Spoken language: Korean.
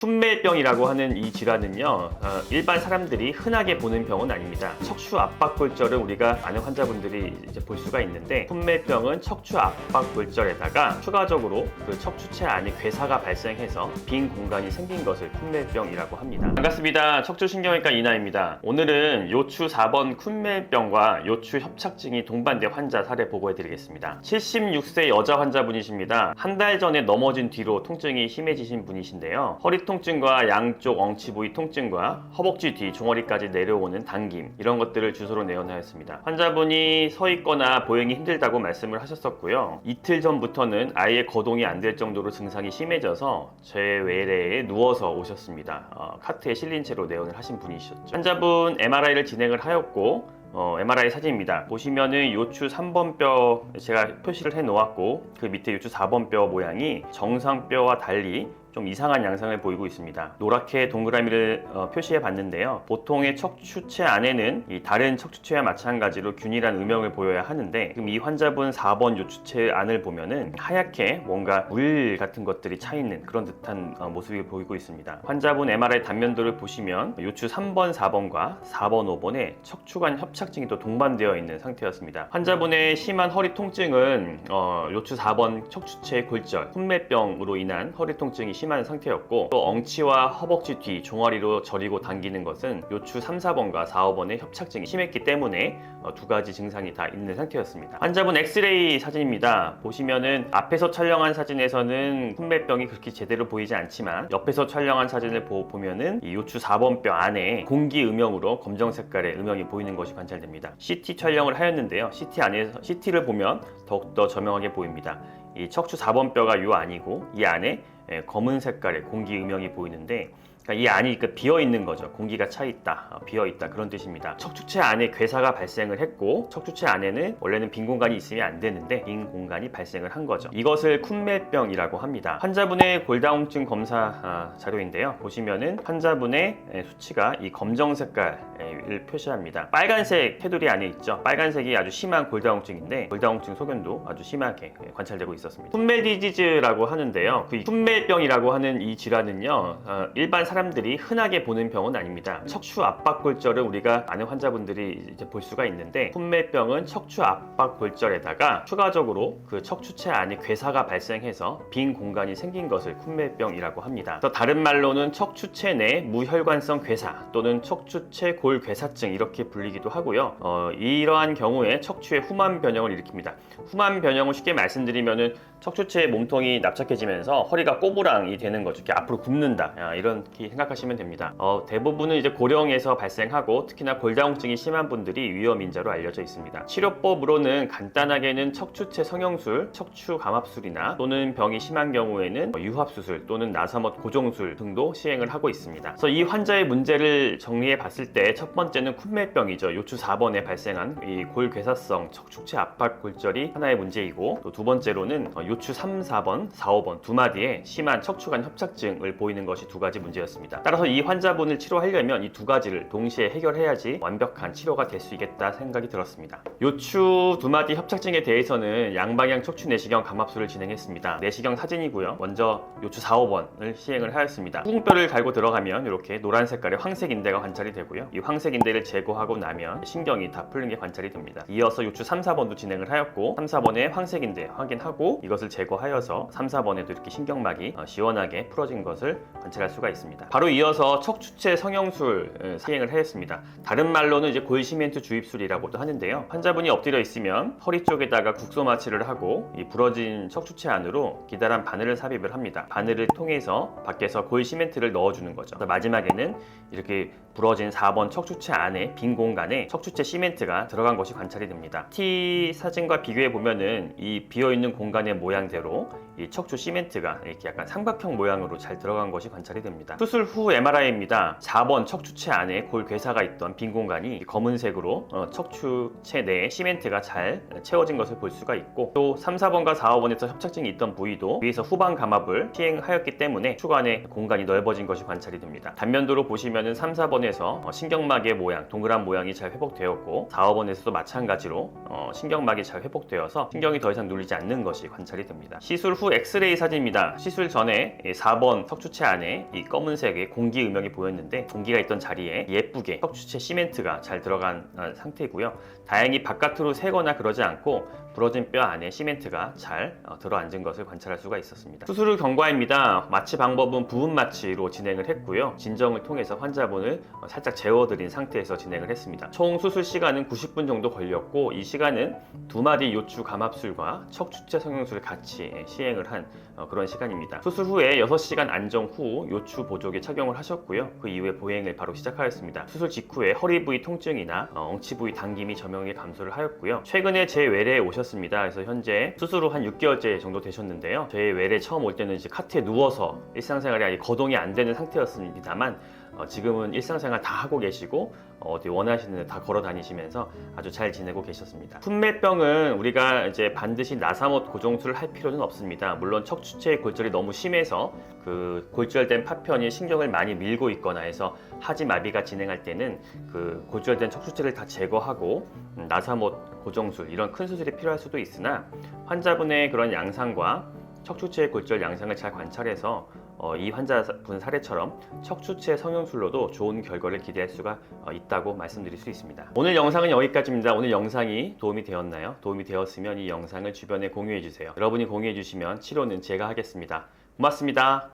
풋멜병이라고 하는 이 질환은요, 일반 사람들이 흔하게 보는 병은 아닙니다. 척추 압박골절을 우리가 많은 환자분들이 이제 볼 수가 있는데, 풋멜병은 척추 압박골절에다가 추가적으로 그 척추체 안에 괴사가 발생해서 빈 공간이 생긴 것을 풋멜병이라고 합니다. 반갑습니다. 척추신경외과 이나입니다. 오늘은 요추 4번 풋멜병과 요추 협착증이 동반된 환자 사례 보고해드리겠습니다. 76세 여자 환자분이십니다. 한 달 전에 넘어진 뒤로 통증이 심해지신 분이신데요. 허리 통증과 양쪽 엉치 부위 통증과 허벅지 뒤 종아리까지 내려오는 당김, 이런 것들을 주소로 내원하였습니다. 환자분이 서 있거나 보행이 힘들다고 말씀을 하셨었고요. 이틀 전부터는 아예 거동이 안 될 정도로 증상이 심해져서 제 외래에 누워서 오셨습니다. 카트에 실린 채로 내원을 하신 분이셨죠. 환자분 MRI를 진행을 하였고, MRI 사진입니다. 보시면은 요추 3번 뼈 제가 표시를 해 놓았고, 그 밑에 요추 4번 뼈 모양이 정상뼈와 달리 좀 이상한 양상을 보이고 있습니다. 노랗게 동그라미를 표시해 봤는데요. 보통의 척추체 안에는 이 다른 척추체와 마찬가지로 균일한 음영을 보여야 하는데, 지금 이 환자분 4번 요추체 안을 보면은 하얗게 뭔가 물 같은 것들이 차 있는 그런 듯한 모습이 보이고 있습니다. 환자분 MRI 단면도를 보시면 요추 3번, 4번과 4번, 5번에 척추관 협착증이 또 동반되어 있는 상태였습니다. 환자분의 심한 허리 통증은 요추 4번 척추체 골절, 풋멜병으로 인한 허리 통증이 심한 상태였고, 또 엉치와 허벅지 뒤 종아리로 저리고 당기는 것은 요추 3, 4번과 4, 5번의 협착증이 심했기 때문에 두 가지 증상이 다 있는 상태였습니다. 환자분 엑스레이 사진입니다. 보시면은 앞에서 촬영한 사진에서는 풋멜병이 그렇게 제대로 보이지 않지만, 옆에서 촬영한 사진을 보면은 이 요추 4번 뼈 안에 공기 음영으로 검정 색깔의 음영이 보이는 것이 관찰됩니다. CT 촬영을 하였는데요. CT를 보면 더욱더 저명하게 보입니다. 이 척추 4번 뼈가 요 안이고, 이 안에 검은 색깔의 공기 음영이 보이는데, 이 안이 비어 있는 거죠. 공기가 차 있다, 비어 있다, 그런 뜻입니다. 척추체 안에 괴사가 발생을 했고, 척추체 안에는 원래는 빈 공간이 있으면 안 되는데 빈 공간이 발생을 한 거죠. 이것을 풋멜병이라고 합니다. 환자분의 골다공증 검사 자료인데요. 보시면은 환자분의 수치가 이 검정 색깔을 표시합니다. 빨간색 테두리 안에 있죠. 빨간색이 아주 심한 골다공증인데, 골다공증 소견도 아주 심하게 관찰되고 있었습니다. 풋멜 디지즈라고 하는데요. 그 풋멜병이라고 하는 이 질환은요, 일반 사람들이 흔하게 보는 병은 아닙니다. 척추 압박골절을 우리가 많은 환자분들이 이제 볼 수가 있는데, 풋멜병은 척추 압박골절에다가 추가적으로 그 척추체 안에 괴사가 발생해서 빈 공간이 생긴 것을 풋멜병이라고 합니다. 또 다른 말로는 척추체 내 무혈관성 괴사 또는 척추체 골괴사증, 이렇게 불리기도 하고요. 이러한 경우에 척추에 후만 변형을 일으킵니다. 후만 변형을 쉽게 말씀드리면은 척추체의 몸통이 납작해지면서 허리가 꼬부랑이 되는 거죠. 이렇게 앞으로 굽는다, 이렇게 생각하시면 됩니다. 대부분은 이제 고령에서 발생하고, 특히나 골다공증이 심한 분들이 위험인자로 알려져 있습니다. 치료법으로는 간단하게는 척추체 성형술, 척추 감압술이나 또는 병이 심한 경우에는 유합수술 또는 나사못 고정술 등도 시행을 하고 있습니다. 그래서 이 환자의 문제를 정리해 봤을 때, 첫 번째는 풋멜병이죠. 요추 4번에 발생한 이 골괴사성 척추체 압박골절이 하나의 문제이고, 또 두 번째로는 요추 3, 4번, 4, 5번 두 마디에 심한 척추관 협착증을 보이는 것이 두 가지 문제였습니다. 따라서 이 환자분을 치료하려면 이 두 가지를 동시에 해결해야지 완벽한 치료가 될 수 있겠다 생각이 들었습니다. 요추 두 마디 협착증에 대해서는 양방향 척추 내시경 감압술을 진행했습니다. 내시경 사진이고요. 먼저 요추 4, 5번을 시행을 하였습니다. 후궁뼈를 갈고 들어가면 이렇게 노란 색깔의 황색 인대가 관찰이 되고요. 이 황색 인대를 제거하고 나면 신경이 다 풀린 게 관찰이 됩니다. 이어서 요추 3, 4번도 진행을 하였고, 3, 4번의 황색 인대 확인하고 이것을 제거하여서 3, 4번에도 이렇게 신경막이 시원하게 풀어진 것을 관찰할 수가 있습니다. 바로 이어서 척추체 성형술 시행을 하였습니다. 다른 말로는 이제 골시멘트 주입술이라고도 하는데요. 환자분이 엎드려 있으면 허리 쪽에다가 국소 마취를 하고, 이 부러진 척추체 안으로 기다란 바늘을 삽입을 합니다. 바늘을 통해서 밖에서 골시멘트를 넣어주는 거죠. 마지막에는 이렇게 부러진 4번 척추체 안에 빈 공간에 척추체 시멘트가 들어간 것이 관찰이 됩니다. T 사진과 비교해 보면은 이 비어있는 공간의 모양대로 이 척추 시멘트가 이렇게 약간 삼각형 모양으로 잘 들어간 것이 관찰이 됩니다. 수술 후 MRI입니다. 4번 척추체 안에 골괴사가 있던 빈 공간이 검은색으로 척추체 내에 시멘트가 잘 채워진 것을 볼 수가 있고, 또 3, 4번과 4, 5번에서 협착증이 있던 부위도 위에서 후방 감압을 시행하였기 때문에 추간의 공간이 넓어진 것이 관찰이 됩니다. 단면도로 보시면은 3, 4번에서 신경막의 모양, 동그란 모양이 잘 회복되었고, 4, 5번에서도 마찬가지로 신경막이 잘 회복되어서 신경이 더 이상 눌리지 않는 것이 관찰이 됩니다. 시술 후 엑스레이 사진입니다. 시술 전에 4번 척추체 안에 이 검은색의 공기 음영이 보였는데 공기가 있던 자리에 예쁘게 척추체 시멘트가 잘 들어간 상태고요. 다행히 바깥으로 새거나 그러지 않고 부러진 뼈 안에 시멘트가 잘 들어앉은 것을 관찰할 수가 있었습니다. 수술 후 경과입니다. 마취 방법은 부분 마취로 진행을 했고요. 진정을 통해서 환자분을 살짝 재워드린 상태에서 진행을 했습니다. 총 수술 시간은 90분 정도 걸렸고 이 시간은 2마디 요추 감압술과 척추체 성형술을 같이 시행을 한 그런 시간입니다. 수술 후에 6시간 안정 후 요추 보조기 착용을 하셨고요. 그 이후에 보행을 바로 시작하였습니다. 수술 직후에 허리 부위 통증이나 엉치 부위 당김이 저명하게 감소를 하였고요. 최근에 제 외래에 오셨습니다. 그래서 현재 수술 후 한 6개월째 정도 되셨는데요. 제 외래 처음 올 때는 이제 카트에 누워서 일상생활이 아예 거동이 안 되는 상태였습니다만 지금은 일상생활 다 하고 계시고 어디 원하시는 데 다 걸어 다니시면서 아주 잘 지내고 계셨습니다. 품매병은 우리가 이제 반드시 나사못 고정술을 할 필요는 없습니다. 물론 척추체의 골절이 너무 심해서 그 골절된 파편이 신경을 많이 밀고 있거나 해서 하지 마비가 진행할 때는 그 골절된 척추체를 다 제거하고 나사못 고정술 이런 큰 수술이 필요할 수도 있으나 환자분의 그런 양상과 척추체의 골절 양상을 잘 관찰해서 이 환자분 사례처럼 척추체 성형술로도 좋은 결과를 기대할 수가 있다고 말씀드릴 수 있습니다. 오늘 영상은 여기까지입니다. 오늘 영상이 도움이 되었나요? 도움이 되었으면 이 영상을 주변에 공유해 주세요. 여러분이 공유해 주시면 치료는 제가 하겠습니다. 고맙습니다.